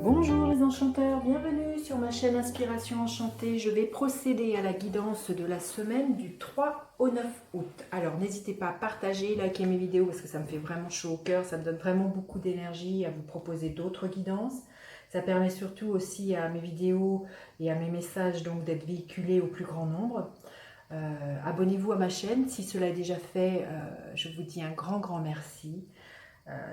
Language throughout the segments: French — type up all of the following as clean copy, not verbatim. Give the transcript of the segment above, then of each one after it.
Bonjour les enchanteurs, bienvenue sur ma chaîne Inspiration Enchantée. Je vais procéder à la guidance de la semaine du 3 au 9 août. Alors n'hésitez pas à partager, liker mes vidéos parce que ça me fait vraiment chaud au cœur, ça me donne vraiment beaucoup d'énergie à vous proposer d'autres guidances. Ça permet surtout aussi à mes vidéos et à mes messages donc d'être véhiculés au plus grand nombre. Abonnez-vous à ma chaîne si cela est déjà fait, je vous dis un grand merci.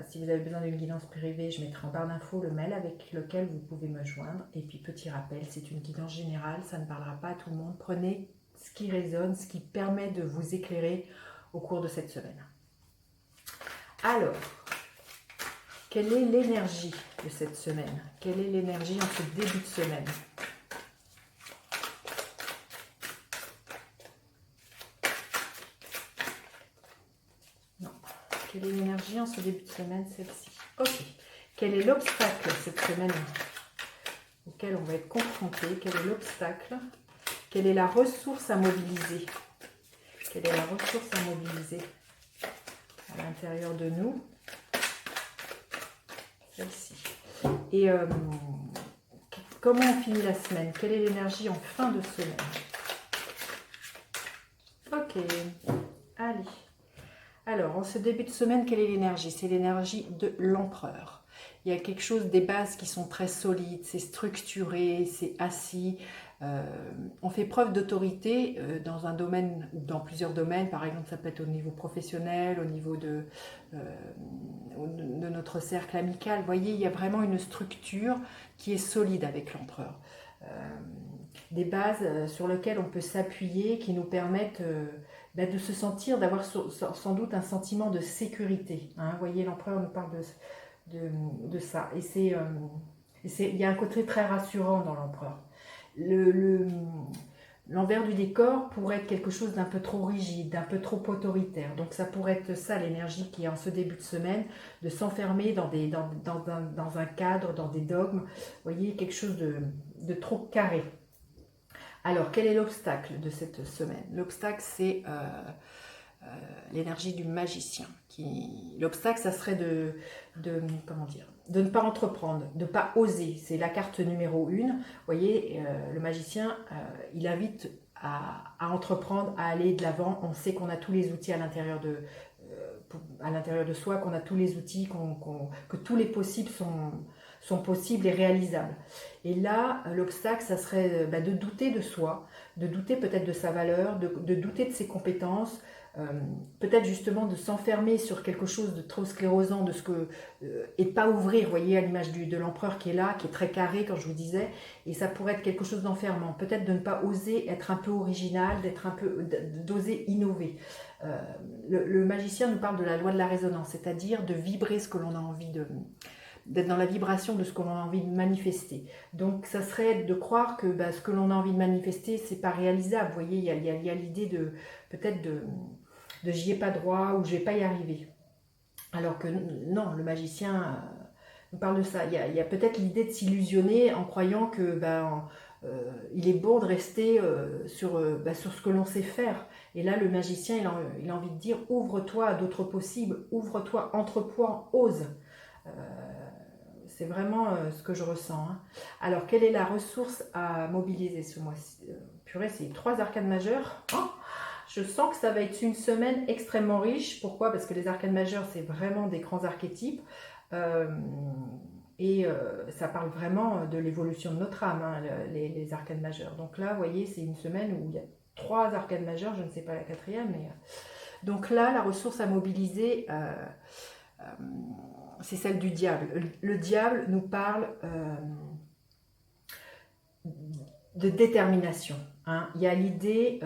Si vous avez besoin d'une guidance privée, je mettrai en barre d'infos le mail avec lequel vous pouvez me joindre. Et puis petit rappel, c'est une guidance générale, ça ne parlera pas à tout le monde. Prenez ce qui résonne, ce qui permet de vous éclairer au cours de cette semaine. Alors, quelle est l'énergie de cette semaine? Quelle est l'énergie en ce début de semaine? Quelle est l'énergie en ce début de semaine? Celle-ci. Ok. Quel est l'obstacle cette semaine auquel on va être confronté? Quel est l'obstacle? Quelle est la ressource à mobiliser? Quelle est la ressource à mobiliser à l'intérieur de nous? Celle-ci. Et comment on finit la semaine? Quelle est l'énergie en fin de semaine? Ok. Allez. Alors, en ce début de semaine, quelle est l'énergie? C'est l'énergie de l'empereur. Il y a quelque chose des bases qui sont très solides, c'est structuré, c'est assis. On fait preuve d'autorité dans un domaine ou dans plusieurs domaines. Par exemple, ça peut être au niveau professionnel, au niveau de notre cercle amical. Vous voyez, il y a vraiment une structure qui est solide avec l'empereur. Des bases sur lesquelles on peut s'appuyer, qui nous permettent de se sentir, d'avoir sans doute un sentiment de sécurité. Hein. Vous voyez, l'empereur nous parle de ça. Et il y a un côté très rassurant dans l'empereur. L'envers du décor pourrait être quelque chose d'un peu trop rigide, d'un peu trop autoritaire. Donc ça pourrait être ça l'énergie qui est en ce début de semaine, de s'enfermer dans un cadre, dans des dogmes. Vous voyez, quelque chose de trop carré. Alors, quel est l'obstacle de cette semaine? L'obstacle, c'est l'énergie du magicien. L'obstacle, ça serait comment dire, de ne pas entreprendre, de ne pas oser. C'est la carte numéro 1. Vous voyez, le magicien, il invite à entreprendre, à aller de l'avant. On sait qu'on a tous les outils à l'intérieur de soi, qu'on a tous les outils, que tous les possibles sont possibles et réalisables. Et là, l'obstacle, ça serait de douter de soi, de douter peut-être de sa valeur, de douter de ses compétences, peut-être justement de s'enfermer sur quelque chose de trop sclérosant, et de pas ouvrir, vous voyez, à l'image de l'empereur qui est là, qui est très carré, comme je vous disais, et ça pourrait être quelque chose d'enfermant. Peut-être de ne pas oser être un peu original, d'oser innover. Le magicien nous parle de la loi de la résonance, c'est-à-dire de vibrer ce que l'on a envie d'être dans la vibration de ce que l'on a envie de manifester. Donc ça serait de croire que ce que l'on a envie de manifester, c'est pas réalisable. Vous voyez, il y a l'idée de peut-être de j'y ai pas droit ou je vais pas y arriver. Alors que non, le magicien nous parle de ça. Il y a peut-être l'idée de s'illusionner en croyant que il est bon de rester sur ce que l'on sait faire. Et là, le magicien, il a envie de dire, ouvre-toi à d'autres possibles, ouvre-toi, entreprends, ose. C'est vraiment ce que je ressens. Hein. Alors, quelle est la ressource à mobiliser ce mois-ci? Purée, c'est 3 arcanes majeures. Oh, je sens que ça va être une semaine extrêmement riche. Pourquoi? Parce que les arcanes majeures, c'est vraiment des grands archétypes. Ça parle vraiment de l'évolution de notre âme, hein, les arcanes majeures. Donc là, vous voyez, c'est une semaine où il y a 3 arcanes majeures, je ne sais pas la 4e, mais... Donc là, la ressource à mobiliser... c'est celle du diable. Le diable nous parle de détermination. Hein. Il y a l'idée,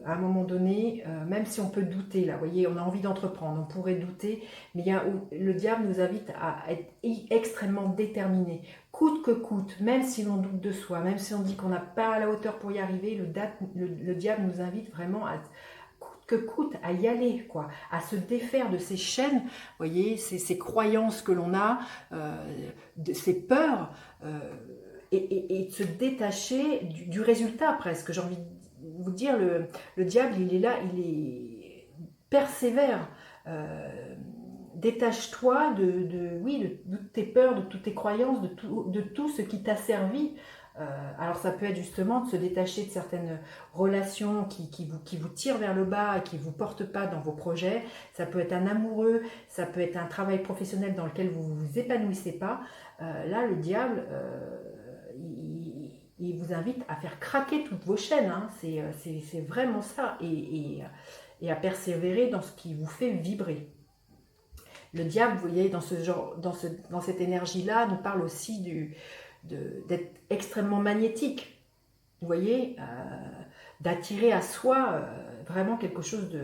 à un moment donné, même si on peut douter, là, vous voyez, on a envie d'entreprendre, on pourrait douter, mais le diable nous invite à être extrêmement déterminé, coûte que coûte, même si l'on doute de soi, même si on dit qu'on n'a pas à la hauteur pour y arriver, le diable nous invite vraiment à que coûte à y aller, quoi, à se défaire de ces chaînes, vous voyez, ces croyances que l'on a, de ces peurs, et de se détacher du résultat presque. J'ai envie de vous dire, le diable, il est là, il est persévère détache-toi oui, de toutes tes peurs, de toutes tes croyances, de tout ce qui t'a servi. Alors ça peut être justement de se détacher de certaines relations qui vous tirent vers le bas et qui ne vous portent pas dans vos projets. Ça peut être un amoureux, ça peut être un travail professionnel dans lequel vous ne vous épanouissez pas. Là, le diable, il vous invite à faire craquer toutes vos chaînes. Hein. C'est vraiment ça. Et à persévérer dans ce qui vous fait vibrer. Le diable, vous voyez, dans cette énergie-là, nous parle aussi d'être extrêmement magnétique. Vous voyez, d'attirer à soi vraiment quelque chose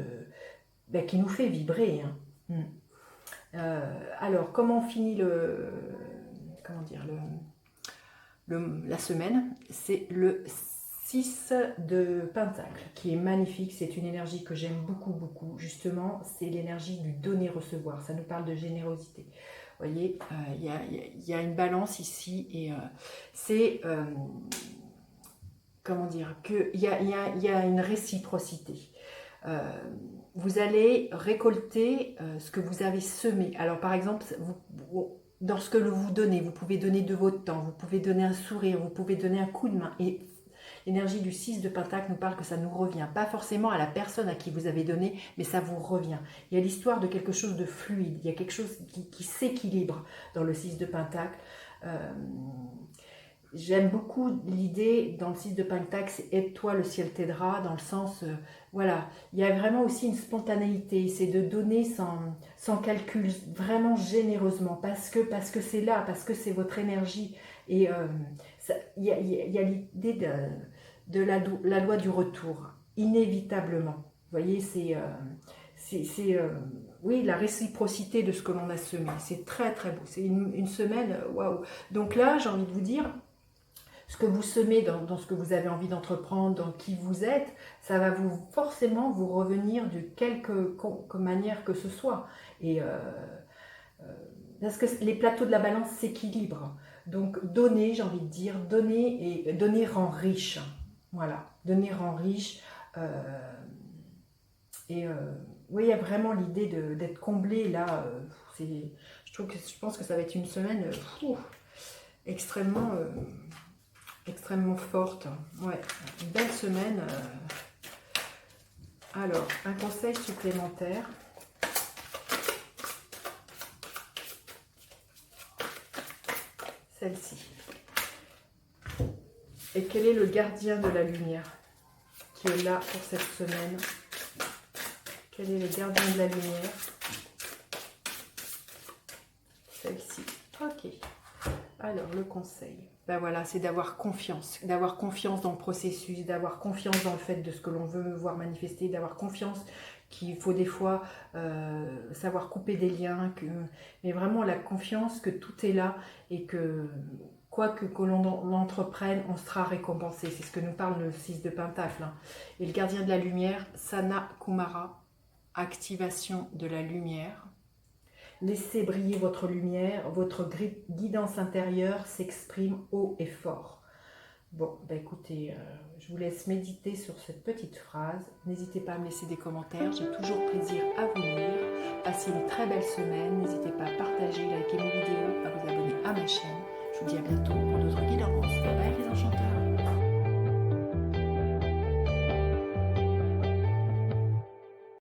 qui nous fait vibrer. Hein. Alors, comment on finit la semaine? C'est le 6 de Pentacle, qui est magnifique. C'est une énergie que j'aime beaucoup, beaucoup. Justement, c'est l'énergie du donner-recevoir. Ça nous parle de générosité. Vous voyez, il y a une balance ici et c'est, comment dire, qu'il y a une réciprocité. Vous allez récolter ce que vous avez semé. Alors par exemple, dans ce que vous donnez, vous pouvez donner de votre temps, vous pouvez donner un sourire, vous pouvez donner un coup de main. Et l'énergie du 6 de Pentacle nous parle que ça nous revient, pas forcément à la personne à qui vous avez donné, mais ça vous revient. Il y a l'histoire de quelque chose de fluide, il y a quelque chose qui s'équilibre dans le 6 de Pentacle. J'aime beaucoup l'idée dans le 6 de Pentacle, c'est aide-toi, le ciel t'aidera, dans le sens, voilà, il y a vraiment aussi une spontanéité, c'est de donner sans calcul, vraiment généreusement, parce que c'est là, parce que c'est votre énergie. Et il y a l'idée de la loi du retour, inévitablement. Vous voyez, oui, la réciprocité de ce que l'on a semé. C'est très très beau. C'est une semaine, waouh. Donc là, j'ai envie de vous dire, ce que vous semez dans ce que vous avez envie d'entreprendre, dans qui vous êtes, ça va forcément vous revenir de quelque manière que ce soit. Et parce que les plateaux de la balance s'équilibrent. Donc donner, j'ai envie de dire, donner rend riche. Voilà, donner rend riche. Oui, il y a vraiment l'idée d'être comblé là. Je pense que ça va être une semaine extrêmement forte. Ouais, une belle semaine. Alors, un conseil supplémentaire. Celle-ci. Et quel est le gardien de la lumière qui est là pour cette semaine? Quel est le gardien de la lumière? Celle-ci. Ok. Alors, le conseil. Ben voilà, c'est d'avoir confiance dans le processus, d'avoir confiance dans le fait de ce que l'on veut voir manifester, d'avoir confiance qu'il faut des fois savoir couper des liens, mais vraiment la confiance que tout est là et que quoi que l'on entreprenne, on sera récompensé. C'est ce que nous parle le 6 de Pentacle. Hein. Et le gardien de la lumière, Sana Kumara, activation de la lumière. Laissez briller votre lumière, votre guidance intérieure s'exprime haut et fort. Bon, bah écoutez, je vous laisse méditer sur cette petite phrase. N'hésitez pas à me laisser des commentaires, j'ai toujours plaisir à vous lire. Passez une très belle semaine, n'hésitez pas à partager, liker mes vidéos, à vous abonner à ma chaîne. Je vous dis à bientôt pour d'autres guidances. Bye bye les enchanteurs.